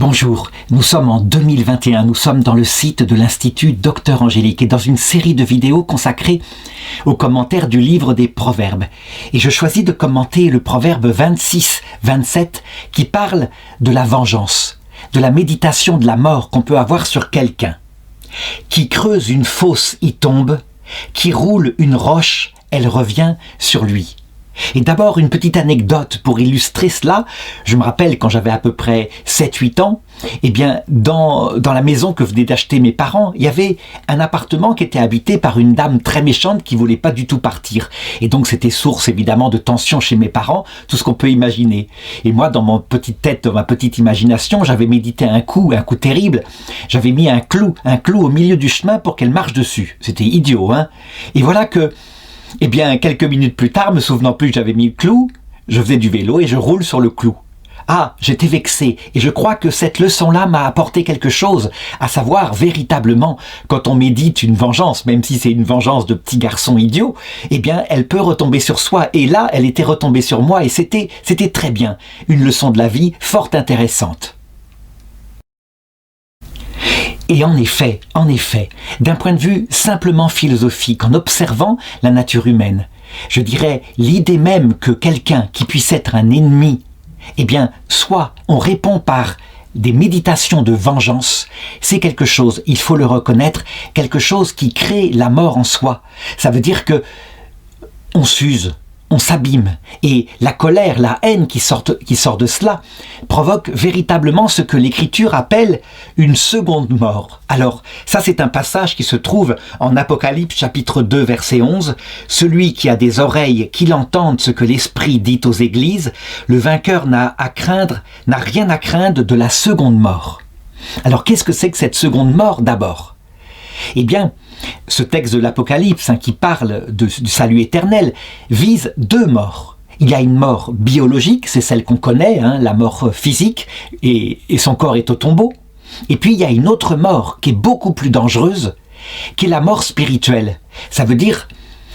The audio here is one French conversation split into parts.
Bonjour, nous sommes en 2021, nous sommes dans le site de l'Institut Docteur Angélique et dans une série de vidéos consacrées aux commentaires du livre des Proverbes. Et je choisis de commenter le proverbe 26-27 qui parle de la vengeance, de la méditation de la mort qu'on peut avoir sur quelqu'un. Qui creuse une fosse y tombe, qui roule une roche, elle revient sur lui. Et d'abord, une petite anecdote pour illustrer cela. Je me rappelle quand j'avais à peu près 7-8 ans, dans la maison que venaient d'acheter mes parents, il y avait un appartement qui était habité par une dame très méchante qui voulait pas du tout partir. Et donc c'était source évidemment de tension chez mes parents, tout ce qu'on peut imaginer. Et moi, dans ma petite tête, dans ma petite imagination, j'avais médité un coup terrible. J'avais mis un clou au milieu du chemin pour qu'elle marche dessus. C'était idiot, hein. Et voilà que quelques minutes plus tard, me souvenant plus que j'avais mis le clou, je faisais du vélo et je roule sur le clou. Ah, j'étais vexé et je crois que cette leçon-là m'a apporté quelque chose, à savoir véritablement, quand on médite une vengeance, même si c'est une vengeance de petit garçon idiot, elle peut retomber sur soi. Et là, elle était retombée sur moi et c'était très bien. Une leçon de la vie fort intéressante. Et en effet, d'un point de vue simplement philosophique, en observant la nature humaine, je dirais l'idée même que quelqu'un qui puisse être un ennemi, soit on répond par des méditations de vengeance, c'est quelque chose, il faut le reconnaître, quelque chose qui crée la mort en soi. Ça veut dire que on s'use, on s'abîme, et la colère, la haine qui sort de cela provoque véritablement ce que l'Écriture appelle une seconde mort. Alors, ça c'est un passage qui se trouve en Apocalypse chapitre 2 verset 11. Celui qui a des oreilles, qu'il entende ce que l'Esprit dit aux églises, le vainqueur n'a rien à craindre de la seconde mort. Alors, qu'est-ce que c'est que cette seconde mort d'abord ? Ce texte de l'Apocalypse qui parle du salut éternel vise deux morts. Il y a une mort biologique, c'est celle qu'on connaît, la mort physique, et son corps est au tombeau. Et puis il y a une autre mort qui est beaucoup plus dangereuse, qui est la mort spirituelle. Ça veut dire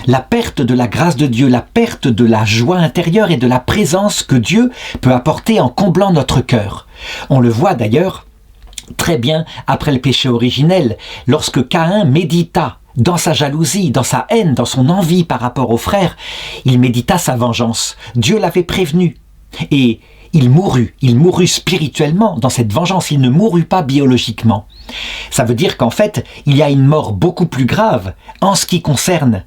la perte de la grâce de Dieu, la perte de la joie intérieure et de la présence que Dieu peut apporter en comblant notre cœur. On le voit d'ailleurs très bien après le péché originel, lorsque Caïn médita dans sa jalousie, dans sa haine, dans son envie par rapport aux frères, il médita sa vengeance. Dieu l'avait prévenu et il mourut spirituellement dans cette vengeance, il ne mourut pas biologiquement. Ça veut dire qu'en fait, il y a une mort beaucoup plus grave en ce qui concerne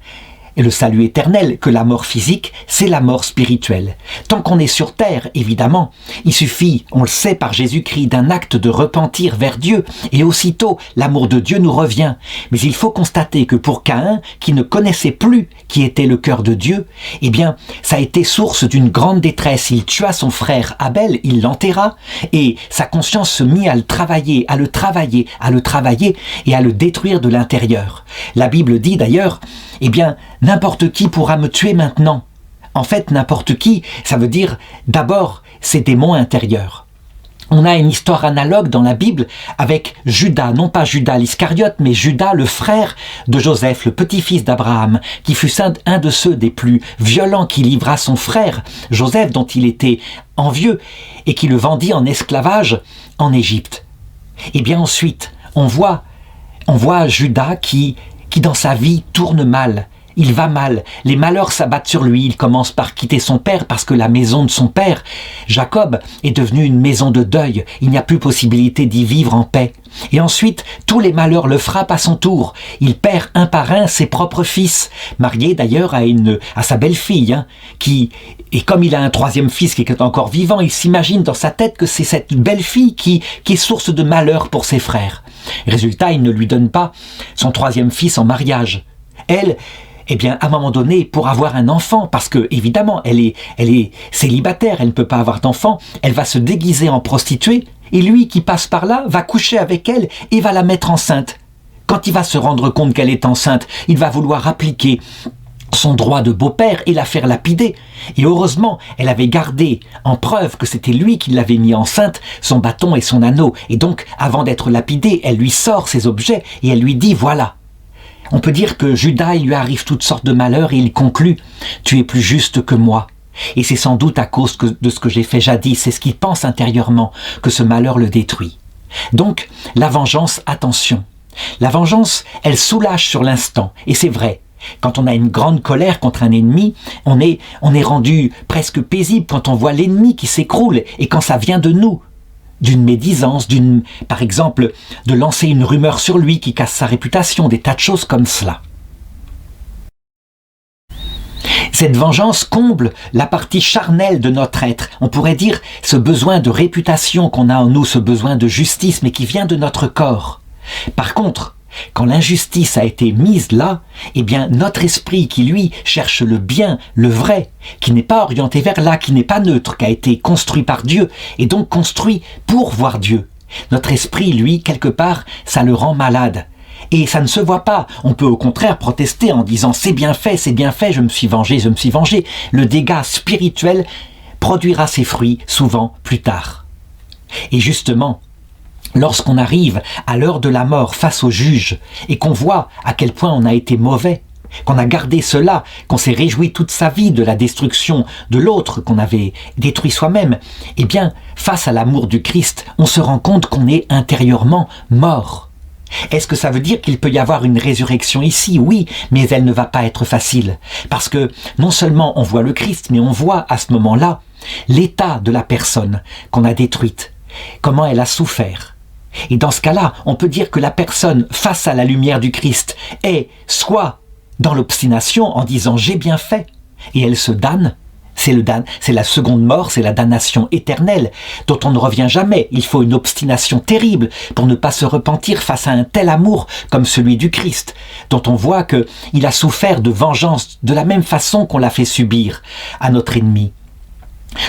et le salut éternel, que la mort physique, c'est la mort spirituelle. Tant qu'on est sur terre, évidemment, il suffit, on le sait par Jésus-Christ, d'un acte de repentir vers Dieu, et aussitôt, l'amour de Dieu nous revient. Mais il faut constater que pour Caïn, qui ne connaissait plus qui était le cœur de Dieu, ça a été source d'une grande détresse. Il tua son frère Abel, il l'enterra, et sa conscience se mit à le travailler et à le détruire de l'intérieur. La Bible dit d'ailleurs, n'importe qui pourra me tuer maintenant. En fait, n'importe qui, ça veut dire d'abord ses démons intérieurs. On a une histoire analogue dans la Bible avec Judas, non pas Judas l'Iscariote, mais Judas, le frère de Joseph, le petit-fils d'Abraham, qui fut un de ceux des plus violents qui livra son frère, Joseph, dont il était envieux, et qui le vendit en esclavage en Égypte. Ensuite, on voit Judas qui dans sa vie tourne mal. Il va mal, les malheurs s'abattent sur lui, il commence par quitter son père parce que la maison de son père, Jacob, est devenue une maison de deuil, il n'y a plus possibilité d'y vivre en paix. Et ensuite, tous les malheurs le frappent à son tour, il perd un par un ses propres fils, marié d'ailleurs à sa belle-fille, et comme il a un troisième fils qui est encore vivant, il s'imagine dans sa tête que c'est cette belle-fille qui est source de malheur pour ses frères. Résultat, il ne lui donne pas son troisième fils en mariage. Elle, à un moment donné, pour avoir un enfant, parce que évidemment, elle est célibataire, elle ne peut pas avoir d'enfant, elle va se déguiser en prostituée, et lui qui passe par là va coucher avec elle et va la mettre enceinte. Quand il va se rendre compte qu'elle est enceinte, il va vouloir appliquer son droit de beau-père et la faire lapider. Et heureusement, elle avait gardé en preuve que c'était lui qui l'avait mis enceinte, son bâton et son anneau. Et donc, avant d'être lapidée, elle lui sort ses objets et elle lui dit « Voilà ». On peut dire que Judas, il lui arrive toutes sortes de malheurs et il conclut « Tu es plus juste que moi ». Et c'est sans doute à cause de ce que j'ai fait jadis, c'est ce qu'il pense intérieurement, que ce malheur le détruit. Donc, la vengeance, attention. La vengeance, elle soulage sur l'instant, et c'est vrai. Quand on a une grande colère contre un ennemi, on est rendu presque paisible quand on voit l'ennemi qui s'écroule, et quand ça vient de nous, d'une médisance, par exemple, de lancer une rumeur sur lui qui casse sa réputation, des tas de choses comme cela. Cette vengeance comble la partie charnelle de notre être. On pourrait dire ce besoin de réputation qu'on a en nous, ce besoin de justice, mais qui vient de notre corps. Par contre, quand l'injustice a été mise là, eh bien notre esprit qui lui cherche le bien, le vrai, qui n'est pas orienté vers là, qui n'est pas neutre, qui a été construit par Dieu, et donc construit pour voir Dieu. Notre esprit, lui, quelque part, ça le rend malade. Et ça ne se voit pas. On peut au contraire protester en disant « c'est bien fait, je me suis vengé, je me suis vengé ». Le dégât spirituel produira ses fruits souvent plus tard. Et justement, lorsqu'on arrive à l'heure de la mort face au juge et qu'on voit à quel point on a été mauvais, qu'on a gardé cela, qu'on s'est réjoui toute sa vie de la destruction de l'autre, qu'on avait détruit soi-même, eh bien, face à l'amour du Christ, on se rend compte qu'on est intérieurement mort. Est-ce que ça veut dire qu'il peut y avoir une résurrection ici? Oui, mais elle ne va pas être facile. Parce que non seulement on voit le Christ, mais on voit à ce moment-là l'état de la personne qu'on a détruite, comment elle a souffert. Et dans ce cas-là, on peut dire que la personne face à la lumière du Christ est soit dans l'obstination en disant « j'ai bien fait » et elle se damne. C'est la seconde mort, c'est la damnation éternelle, dont on ne revient jamais. Il faut une obstination terrible pour ne pas se repentir face à un tel amour comme celui du Christ, dont on voit qu'il a souffert de vengeance de la même façon qu'on l'a fait subir à notre ennemi.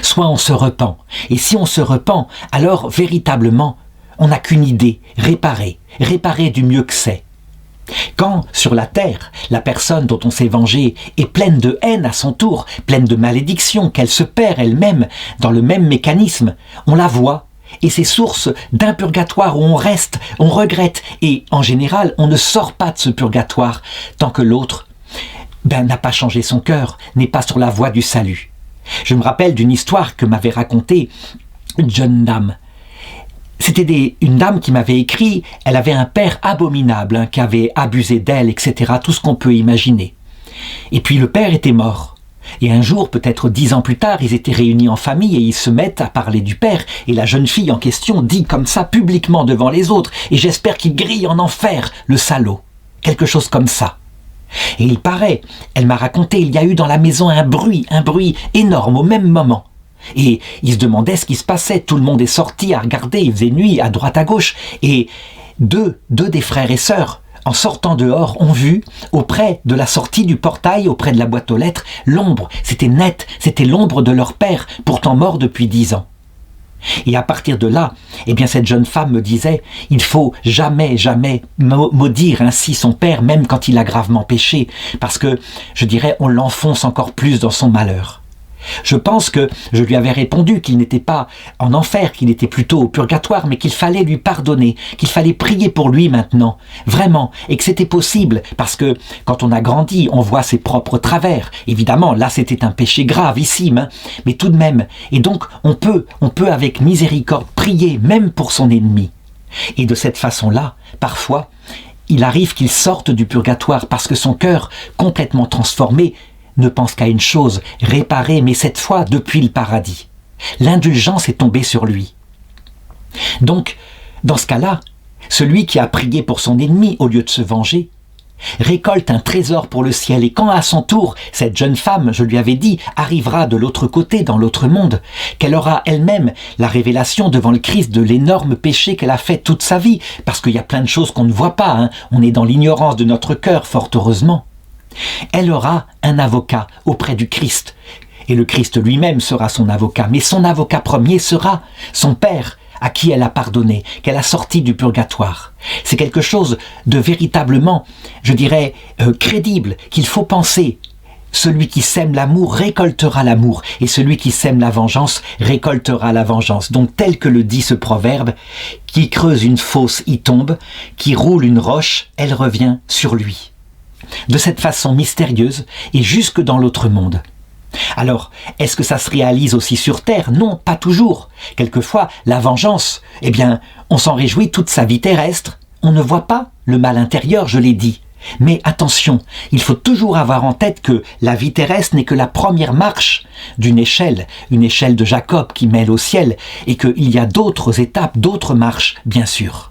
Soit on se repent, et si on se repent, alors véritablement, on n'a qu'une idée, réparer du mieux que c'est. Quand, sur la terre, la personne dont on s'est vengé est pleine de haine à son tour, pleine de malédiction, qu'elle se perd elle-même dans le même mécanisme, on la voit, et c'est source d'un purgatoire où on reste, on regrette, et en général, on ne sort pas de ce purgatoire tant que l'autre n'a pas changé son cœur, n'est pas sur la voie du salut. Je me rappelle d'une histoire que m'avait racontée une jeune dame. C'était une dame qui m'avait écrit, elle avait un père abominable, qui avait abusé d'elle, etc., tout ce qu'on peut imaginer. Et puis le père était mort. Et un jour, peut-être 10 ans plus tard, ils étaient réunis en famille et ils se mettent à parler du père. Et la jeune fille en question dit comme ça publiquement devant les autres « Et j'espère qu'il grille en enfer, le salaud !» Quelque chose comme ça. Et il paraît, elle m'a raconté, il y a eu dans la maison un bruit énorme au même moment. Et il se demandait ce qui se passait, tout le monde est sorti à regarder, il faisait nuit à droite à gauche, et deux des frères et sœurs, en sortant dehors, ont vu, auprès de la sortie du portail, auprès de la boîte aux lettres, l'ombre, c'était net, c'était l'ombre de leur père, pourtant mort depuis 10 ans. Et à partir de là, eh bien cette jeune femme me disait, il faut jamais maudire ainsi son père, même quand il a gravement péché, parce que, je dirais, on l'enfonce encore plus dans son malheur. Je pense que je lui avais répondu qu'il n'était pas en enfer, qu'il était plutôt au purgatoire, mais qu'il fallait lui pardonner, qu'il fallait prier pour lui maintenant, vraiment, et que c'était possible, parce que quand on a grandi, on voit ses propres travers. Évidemment, là c'était un péché gravissime, mais tout de même. Et donc, on peut avec miséricorde prier, même pour son ennemi. Et de cette façon-là, parfois, il arrive qu'il sorte du purgatoire, parce que son cœur, complètement transformé, ne pense qu'à une chose, réparer, mais cette fois depuis le paradis. L'indulgence est tombée sur lui. Donc, dans ce cas-là, celui qui a prié pour son ennemi au lieu de se venger, récolte un trésor pour le ciel, et quand à son tour, cette jeune femme, je lui avais dit, arrivera de l'autre côté, dans l'autre monde, qu'elle aura elle-même la révélation devant le Christ de l'énorme péché qu'elle a fait toute sa vie, parce qu'il y a plein de choses qu'on ne voit pas, on est dans l'ignorance de notre cœur, fort heureusement. Elle aura un avocat auprès du Christ, et le Christ lui-même sera son avocat, mais son avocat premier sera son Père, à qui elle a pardonné, qu'elle a sorti du purgatoire. C'est quelque chose de véritablement, je dirais, crédible, qu'il faut penser. Celui qui sème l'amour récoltera l'amour, et celui qui sème la vengeance récoltera la vengeance. Donc tel que le dit ce proverbe, qui creuse une fosse y tombe, qui roule une roche, elle revient sur lui. De cette façon mystérieuse et jusque dans l'autre monde. Alors, est-ce que ça se réalise aussi sur Terre? Non, pas toujours. Quelquefois, la vengeance, eh bien, on s'en réjouit toute sa vie terrestre. On ne voit pas le mal intérieur, je l'ai dit. Mais attention, il faut toujours avoir en tête que la vie terrestre n'est que la première marche d'une échelle, une échelle de Jacob qui mène au ciel, et qu'il y a d'autres étapes, d'autres marches, bien sûr.